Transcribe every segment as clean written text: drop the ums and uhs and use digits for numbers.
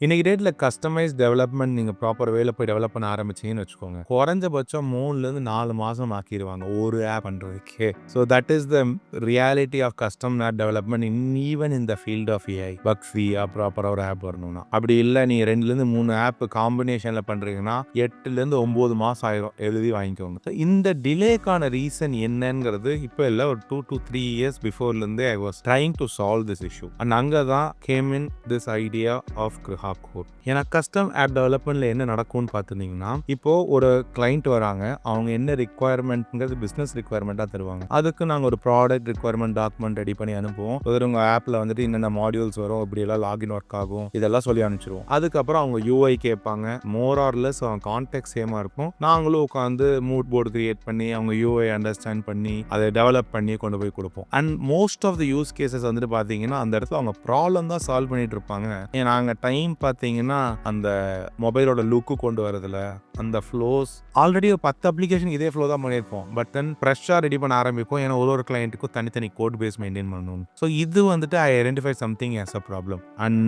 இன்னைக்கு டேட்டில் customise development நீங்கள் ப்ராப்பர் வேல போய் டெவலப் பண்ண ஆரம்பிச்சிங்கன்னு வச்சுக்கோங்க, குறைஞ்சபட்சம் 3லேருந்து 4 மாதம் ஆக்கிடுவாங்க ஒரு ஆப் பண்ணுறதுக்கே. So that is the reality of custom app development even in the field of AI. Bug ஃப்ரீயாக ப்ராப்பராக ஒரு ஆப் வரணும்னா அப்படி இல்லை, நீங்கள் 2லேருந்து 3 ஆப் காம்பினேஷனில் பண்ணுறீங்கன்னா 8லேருந்து 9 மாதம் ஆயிரும். எழுதி வாங்கிக்கோங்க. ஸோ இந்த டிலேக்கான ரீசன் என்னங்கிறது இப்போ இல்லை, ஒரு 2 to 3 years பிஃபோர்லேருந்தே I was trying to solve this issue. And அங்கே தான் came in this idea of Kriha core. ஏன்னா கஸ்டம் ஆப் டெவலப்மெண்ட்ல என்ன நடக்கும்னு பார்த்துருந்தீங்கன்னா, இப்போ ஒரு கிளைண்ட் வராங்க, அவங்க என்ன ரிக்வயர்மெண்ட்ங்கிறது பிசினஸ் ரிக்வயர்மெண்ட்டாக தருவாங்க. அதுக்கு நாங்கள் ஒரு ப்ராடக்ட் ரிக்வயர்மெண்ட் டாக்குமெண்ட் ரெடி பண்ணி அனுப்புவோம். உங்கள் ஆப்பில் வந்துட்டு என்னென்ன மாடியூல்ஸ் வரும், இப்படி எல்லாம் லாகின் ஒர்க் ஆகும், இதெல்லாம் சொல்லி அனுப்பிச்சிருவோம். அதுக்கப்புறம் அவங்க யூஐ கேட்பாங்க. மோர் ஆர் லெஸ் அவங்க கான்டெக்ட் சேமாக இருக்கும். நாங்களும் உட்காந்து மூட் போர்டு கிரியேட் பண்ணி அவங்க யூஐ அண்டர்ஸ்டாண்ட் பண்ணி அதை டெவலப் பண்ணி கொண்டு போய் கொடுப்போம். And most of the use cases வந்துட்டு பார்த்தீங்கன்னா அந்த இடத்துல அவங்க ப்ராப்ளம் தான் சால்வ் பண்ணிட்டு இருப்பாங்க. நாங்கள் டைம் பார்த்தீங்கன்னா அந்த மொபைலோட லுக்கு கொண்டு வரதுல, அந்த ஃப்ளோஸ் ஆல்ரெடி ஒரு 10 அப்ளிகேஷன் இதே ஃப்ளோ தான் பண்ணியிருப்போம். பட் தென் ஃப்ரெஷ்ஷாக ரெடி பண்ண ஆரம்பிப்போம். ஏன்னா ஒரு கிளைண்ட்டுக்கும் தனித்தனி கோட் பேஸ் மெயின்டைன் பண்ணணும். ஸோ இது வந்துட்டு I identify something as a problem and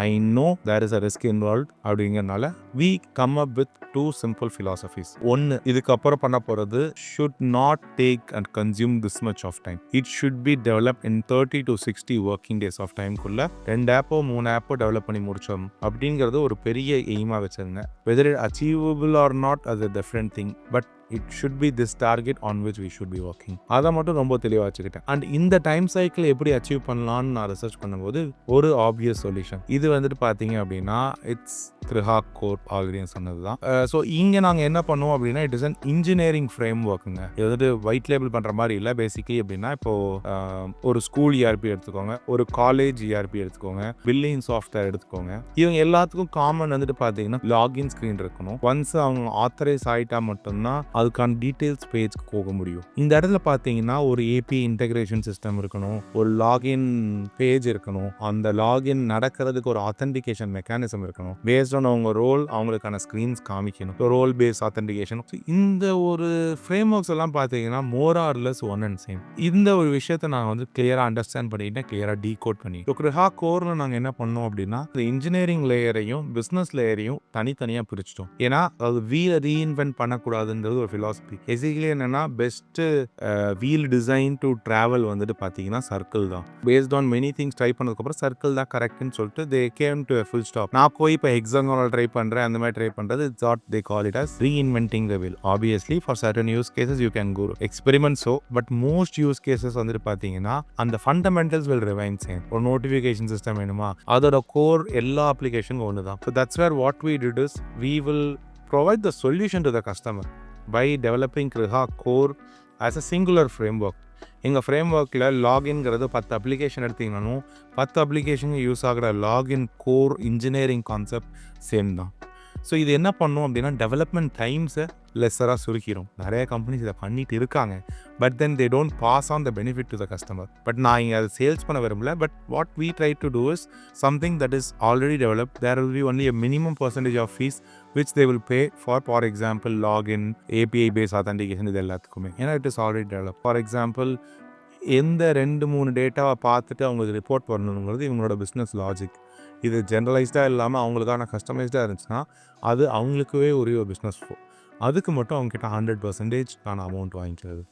I know there is a risk involve. அப்படிங்கிறனால we come up with 2 simple philosophies. ஒன்று, இதுக்கப்புறம் பண்ண போகிறது should not take and consume this much of time. It should be developed in 30 to 60 working days of time குள்ள 2 ஆப்போ 3 ஆப்போ develop பண்ணி முடிச்சோம் அப்படிங்கிறது ஒரு பெரிய எய்மாக வச்சிருந்தேன். whether it achievable or not அது different thing, but it should be this target on which we should be working. அதை மட்டும் ரொம்ப தெளிவாக வச்சுக்கிட்டேன். அண்ட் இந்த டைம் சைக்கிள் எப்படி அச்சீவ் பண்ணலான்னு நான் ரிசர்ச் பண்ணும்போது ஒரு ஆப்வியஸ் சொல்யூஷன் இது வந்துட்டு பார்த்தீங்க அப்படின்னா இட்ஸ் கிருஹா கோர் ஆல்ரெடி சொன்னது தான். ஸோ இங்கே நாங்கள் என்ன பண்ணுவோம் அப்படின்னா it is an engineering frame ஒர்க்குங்க. இது வந்துட்டு ஒயிட் லேபிள் பண்ணுற மாதிரி இல்லை. பேசிக்கலி அப்படின்னா இப்போது ஒரு ஸ்கூல் இஆர்பி எடுத்துக்கோங்க, ஒரு காலேஜ் இஆர்பி எடுத்துக்கோங்க, பில்லிங் சாஃப்ட்வேர் எடுத்துக்கோங்க. இவங்க எல்லாத்துக்கும் காமன் வந்துட்டு பார்த்தீங்கன்னா லாகின் ஸ்க்ரீன் இருக்கணும். ஒன்ஸ் அவங்க ஆத்தரைஸ் ஆகிட்டா மட்டும்தான் அதுக்கான டீட்டெயில்ஸ் பேஜ்க்கு போக முடியும். இந்த இடத்துல பார்த்தீங்கன்னா ஒரு ஏபி இன்டெகிரேஷன் சிஸ்டம் இருக்கணும், ஒரு லாகின் பேஜ் இருக்கணும், அந்த லாகின் நடக்கிறதுக்கு ஒரு ஆத்தென்டிகேஷன் மெக்கானிசம் இருக்கணும். பேஸ்ட் ஆன் அவங்க ரோல் அவங்களுக்கான ஸ்க்ரீன்ஸ் காமிக்கணும். Role base authentication. இந்த ஒரு ஃப்ரேம் ஒர்க்ஸ் எல்லாம் பார்த்தீங்கன்னா more or less one and same. இந்த ஒரு விஷயத்தை நாங்கள் வந்து கிளியராக அண்டர்ஸ்டாண்ட் பண்ணிட்டேன், கிளியராக டீகோட் பண்ணி. கிருஹா கோர்ல நாங்கள் என்ன பண்ணோம் அப்படின்னா இன்ஜினியரிங் லேயரையும் பிஸ்னஸ் லேயரையும் தனித்தனியாக பிரிச்சிட்டோம். ஏன்னா அது ரீஇன்வென்ட் பண்ணக்கூடாதுன்றது ஒரு philosophy. பேசிக்கலி என்னன்னா best wheel design to travel வந்துட்டு பார்த்தீங்கன்னா சர்க்கிள் தான். Based on many things try பண்ணதுக்கப்புறம் சர்க்கிள் தான் கரெக்ட்னு சொல்லிட்டு they came to full stop. நான் போய் இப்போ ஹெக்ஸாகோனல் ட்ரை பண்ணுறேன், அந்த மாதிரி ட்ரை பண்ணுறது it's what they call it as reinventing the wheel. Obviously for certain use cases you can go experiment. So but most use cases வந்துட்டு பார்த்தீங்கன்னா அந்த ஃபண்டமெண்டல்ஸ் வில் ரிமைன் சேம். ஒரு நோட்டிஃபிகேஷன் சிஸ்டம் வேணுமா, அதோட கோர் எல்லா அப்ளிகேஷனும் ஒன்று தான். So that's where what we did is we will provide the solution to the customer by developing Kriha Core as a singular framework. எங்கள் ஃப்ரேம்ஒர்க்கில் லாகின்ங்கிறது 10 அப்ளிகேஷன் எடுத்தீங்கன்னாலும் 10 அப்ளிகேஷன் யூஸ் ஆகிற login core engineering concept same தான். So இது என்ன பண்ணும் அப்படின்னா development டைம்ஸை லெஸ்ஸராக சுருக்கிடும். நிறைய companies இதை பண்ணிட்டு இருக்காங்க. But then they don't pass on the benefit to the customer. But நான் இங்கே அதை சேல்ஸ் பண்ண விரும்பல. But what we try to do is something that is already developed. There will be only a minimum percentage of fees which they will pay for example login, API based authentication இது எல்லாத்துக்குமே. ஏன்னா it is already develop. For example எந்த 2-3 டேட்டாவை பார்த்துட்டு அவங்களுக்கு report பண்ணணுங்கிறது இவங்களோட business logic. இது ஜென்ரலைஸ்டாக இல்லாமல் அவங்களுக்கான கஸ்டமைஸ்டாக இருந்துச்சுன்னா அது அவங்களுக்குவே ஒரே ஒரு பிஸ்னஸ் ஃப்ளோ. அதுக்கு மட்டும் அவங்ககிட்ட 100% அமௌண்ட் வாங்கிக்கிறது.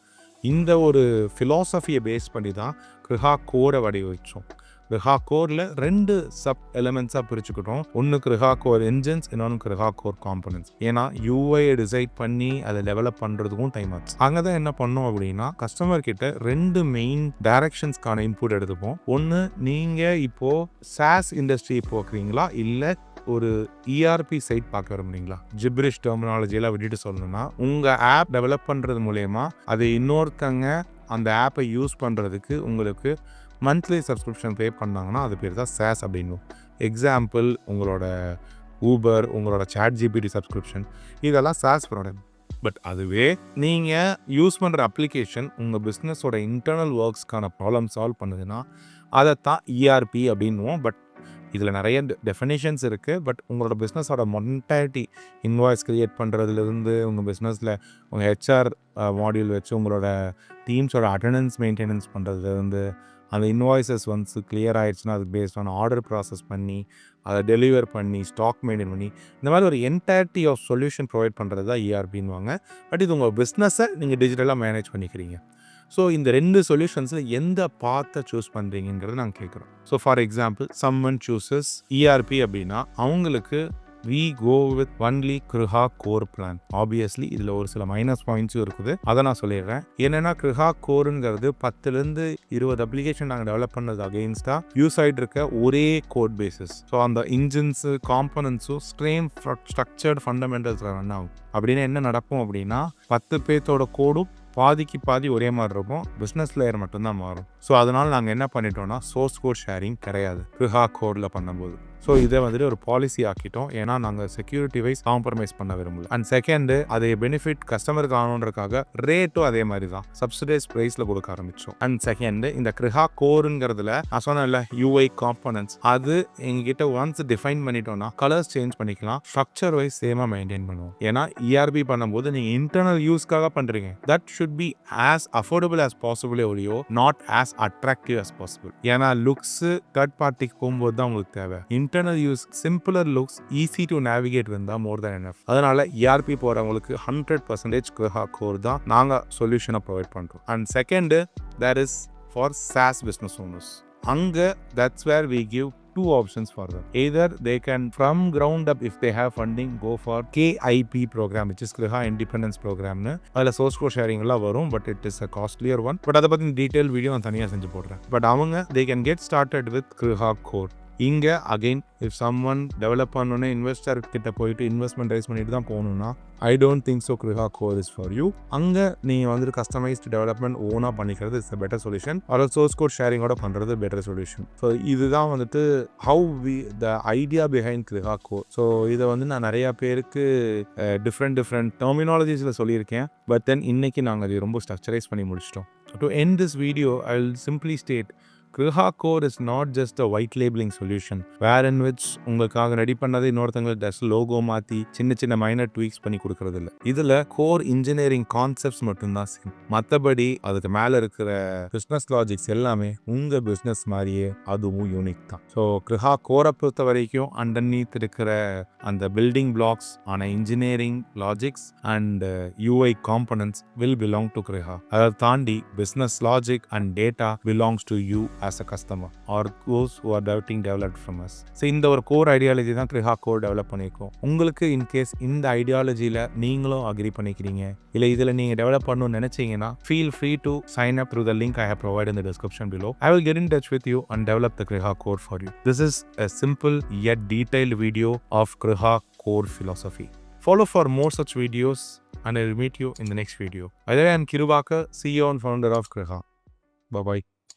இந்த ஒரு ஃபிலாசபியை பேஸ் பண்ணி தான் கிருஹா கோரை வடிவமைச்சோம். கிருஹா கோரில் 2 சப் எலிமெண்ட்ஸாக பிரிச்சுக்கிட்டோம். ஒன்று கிருஹா கோர் என்ஜின்ஸ், இன்னொன்று கிருஹா கோர் காம்பனன்ட்ஸ். ஏன்னா யூஐ டிசைட் பண்ணி அதை டெவலப் பண்ணுறதுக்கும் டைம் ஆச்சு. அங்கே தான் என்ன பண்ணோம் அப்படின்னா கஸ்டமர் கிட்ட 2 மெயின் டைரக்ஷன்ஸ்க்கான இன்புட் எடுத்துப்போம். ஒன்று, நீங்கள் இப்போது சாஸ் இண்டஸ்ட்ரி போக்குறீங்களா இல்லை ஒரு இஆர்பி சைட் பார்க்க விரும்புறீங்களா? ஜிப்ரிஷ் டெர்மினாலஜியெல்லாம் விட்டுட்டு சொல்லணும்னா உங்கள் ஆப் டெவலப் பண்ணுறது மூலயமா அதை இன்னொருத்தங்க அந்த ஆப்பை யூஸ் பண்ணுறதுக்கு உங்களுக்கு மந்த்லி சப்ஸ்கிரிப்ஷன் பே பண்ணாங்கன்னா அது பேர் தான் SaaS அப்படின்னு. எக்ஸாம்பிள் உங்களோட ஊபர், உங்களோட ChatGPT சப்ஸ்கிரிப்ஷன், இதெல்லாம் SaaS ப்ராடக்ட். பட் அதுவே நீங்கள் யூஸ் பண்ணுற அப்ளிகேஷன் உங்கள் பிஸ்னஸோட இன்டர்னல் ஒர்க்ஸ்க்கான ப்ராப்ளம் சால்வ் பண்ணுதுன்னா அதை தான் இஆர்பி அப்படின்னுவோம். பட் இதில் நிறைய டெஃபினேஷன்ஸ் இருக்குது. பட் உங்களோட பிஸ்னஸோட மொன்டாலிட்டி இன்வாய்ஸ் க்ரியேட் பண்ணுறதுலேருந்து உங்கள் பிஸ்னஸில் உங்கள் ஹெச்ஆர் மாடியூல் வச்சு உங்களோட டீம்ஸோட அட்டெண்டன்ஸ் மெயின்டெனன்ஸ் பண்ணுறதுலேருந்து அந்த இன்வாய்ஸஸ் ஒன்ஸ் கிளியர் ஆகிடுச்சுன்னா அது பேஸ்ட் ஆன் ஆர்டர் ப்ராசஸ் பண்ணி அதை டெலிவர் பண்ணி ஸ்டாக் மெயின்டைன் பண்ணி இந்த மாதிரி ஒரு என்டையரிட்டி ஆஃப் சொல்யூஷன் ப்ரொவைட் பண்ணுறது தான் ERPன்னுவாங்க. பட் இது உங்கள் பிஸ்னஸை நீங்கள் டிஜிட்டலாக மேனேஜ் பண்ணிக்கிறீங்க. ஸோ இந்த 2 சொல்யூஷன்ஸில் எந்த பாத்தை சூஸ் பண்ணுறீங்கிறத நாங்கள் கேட்குறோம். So for example someone chooses ERP அப்படின்னா அவங்களுக்கு we go with only Kriha Core plan. Obviously இதில் ஒரு சில மைனஸ் பாயிண்ட்ஸும் இருக்குது, அதை நான் சொல்லிடுறேன். என்னென்னா Kriha Coreங்கிறது 10லேருந்து 20 அப்ளிகேஷன் நாங்கள் டெவலப் பண்ணது அகெயின்ஸ்டாக யூஸ் ஆகிட்டு இருக்க ஒரே கோட் பேசிஸ். ஸோ அந்த இன்ஜின்ஸு காம்பனன்ஸும் ஸ்ட்ரேம் ஸ்ட்ரக்சர்ட் ஃபண்டமெண்டல்ஸில் ரன் ஆகும். அப்படின்னு என்ன நடக்கும் அப்படின்னா 10 பேர்த்தோட கோடும் பாதிக்கு பாதி ஒரே மாதிரி இருக்கும், பிஸ்னஸ் லேயர் மட்டும்தான் மாறும். ஸோ அதனால் நாங்கள் என்ன பண்ணிட்டோம்னா சோர்ஸ் கோட் ஷேரிங் கிடையாது Kriha Coreல பண்ணும்போது. ஸோ இதை வந்துட்டு ஒரு பாலிசி ஆக்கிட்டோம், ஏன்னா நாங்கள் செக்யூரிட்டி வைஸ் காம்ப்ரமைஸ் பண்ண விரும்பல. அண்ட் செகண்டு, அதை பெனிஃபிட் கஸ்டமருக்கு ஆகணுன்றக்காக ரேட்டும் அதே மாதிரி தான் சப்சிடைஸ் ப்ரைஸில் கொடுக்க ஆரம்பித்தோம். அண்ட் செகண்டு, இந்த Kriha Coreங்கிறதுல நான் சொன்னேன்ல UI காம்பனன்ட்ஸ், அது எங்ககிட்ட ஒன்ஸ் டிஃபைன் பண்ணிட்டோம்னா கலர்ஸ் சேஞ்ச் பண்ணிக்கலாம், ஸ்ட்ரக்சர் வைஸ் சேமாக மெயின்டைன் பண்ணுவோம். ஏன்னா ERP பண்ணும்போது நீங்கள் இன்டர்னல் யூஸ்க்காக பண்ணுறீங்க, that should be as affordable as possible ஒழியோ not as attractive as possible. ஏன்னா லுக்ஸு தேர்ட் பார்ட்டிக்கு போகும்போது தான் உங்களுக்கு தேவை. internal use simpler looks easy to navigate இருந்தா more than enough. அதனால ERP போறவங்களுக்கு 100% Kriha Core தான் நாங்க சொல்யூஷனை ப்ரொவைட் பண்றோம். And second, that is for SaaS business owners. அங்க that's where we give two options for them. Either they can from ground up, if they have funding, go for KIP program, which is Kriha Independence program. அதில் source code sharing எல்லாம் வரும், but it is a costlier one. But அதை பற்றி detail video நான் தனியாக செஞ்சு போடுறேன். But அவங்க they can get started with Kriha Core. இங்கே அகெயின் இஃப் சம்மன் டெவலப் பண்ணோன்னே இன்வெஸ்டர் கிட்ட போயிட்டு இன்வெஸ்ட்மெண்ட் ரைஸ் பண்ணிட்டு தான் போகணுன்னா I don't think so Kriha Core is for you. அங்கே நீங்கள் வந்துட்டு கஸ்டமைஸ்டு டெவலப்மெண்ட் ஓனாக பண்ணிக்கிறது இஸ் அ பெட்டர் சொல்யூஷன், அதில் சோர்ஸ் கோட் ஷேரிங்கோட பண்ணுறது பெட்டர் சொல்யூஷன். ஸோ இதுதான் வந்துட்டு how the idea behind Kriha Core. So இதை வந்து நான் நிறையா பேருக்கு டிஃப்ரெண்ட் டெர்மினாலஜிஸில் சொல்லியிருக்கேன், பட் தென் இன்னைக்கு நாங்கள் அதை ரொம்ப ஸ்ட்ரக்சரைஸ் பண்ணி முடிச்சிட்டோம். To end this video I will simply state Kriha Core is not just a white labeling solution where in which உங்களுக்காக ரெடி பண்ணதை இன்னொருத்தங்களுக்கு ஜஸ்ட் லோகோ மாற்றி சின்ன மைனர் ட்வீக்ஸ் பண்ணி கொடுக்கறது இல்லை. இதில் கோர் இன்ஜினியரிங் கான்செப்ட்ஸ் மட்டும்தான் சேம், மற்றபடி அதுக்கு மேலே இருக்கிற பிஸ்னஸ் லாஜிக்ஸ் எல்லாமே உங்கள் பிஸ்னஸ் மாதிரியே அதுவும் யூனிக் தான். ஸோ Kriha Core பொறுத்த வரைக்கும் அண்டர்நீத் இருக்கிற அந்த பில்டிங் பிளாக்ஸ் ஆன engineering logics and UI components will belong to Kriha. அதை தாண்டி business logic and data belongs to you as a customer or those who are developed from us. So இந்த ஒரு core ideology தான் Kriha Core develop பண்ணியிருக்கோம். உங்களுக்கு in case இந்த ஐடியாலஜியில் நீங்களும் agri பண்ணிக்கிறீங்க, இல்லை இதில் நீங்கள் டெவலப் பண்ணணும்னு நினச்சிங்கன்னா feel free to sign up through the link I have provided in the description below. I will get in touch with you and develop the Kriha Core for you. This is a simple yet detailed video of Kriha Core philosophy. Follow for more such videos and I will meet you in the next video. By the way, I am Kirubaka, CEO and founder of Kriha. Bye-bye.